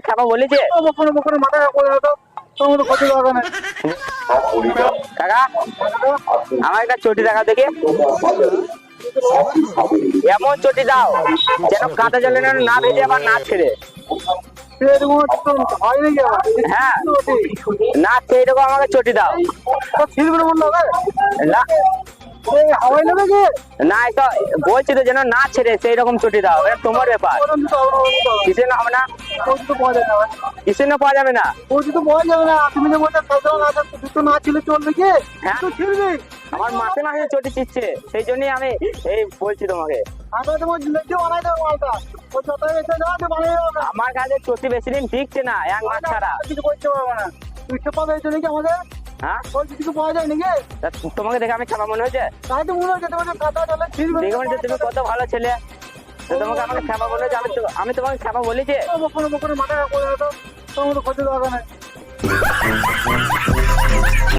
খাবা বলেছে মাথা করে তো তোমার ক্ষতি হবে না। কাকা আমার একটা চটি দেখা দেখে এমন চটি দাও যেন কাঁচা জলে না ভেজে আবার না ছেড়ে। হয় নাকি আমার? হ্যাঁ না সেই রকম আমাকে চটি দাও। ছিলবে মনে হবে না হাওয়াই নেবে কি না এটা বলছি তো যেন না ছেড়ে সেই রকম চটি দাও, এটা তোমার ব্যাপার। কিসে না হবে না, তো পাওয়া যায় না কিসে না পাওয়া যাবে না। ওই তো পাওয়া যাবে না। তুমি যে বলতে দুটো না ছিল চলবে কি হ্যাঁ তো ছিলবি আমার মাসে মাসে চটি চিচ্ছে, সেই জন্যই আমি এই বলছি তোমাকে। আগে তোমার লেগে বানাই দেবো মালটা ওই যত এসে যাও তো বানাই দেবো না। আমার কাছে চটি বেশি দিন টিকছে না, এক মাস ছাড়া। কিছু করতে পারবো না। তুই সে পাবে এই নাকি আমাদের হ্যাঁ ওই কিছু পাওয়া যায় নাকি তা তোমাকে দেখে আমি খারাপ মনে হয়েছে? তাই তো মনে হচ্ছে তোমার কাঁচা জলে ছিলবে দেখে মনে হচ্ছে তুমি কত ভালো ছেলে, তো তোমাকে আমাকে খারাপ মনে হয়েছে? আমি তোমাকে খারাপ বলেছি? বকরে মাথা করে তো তোমার ক্ষতি হবে না।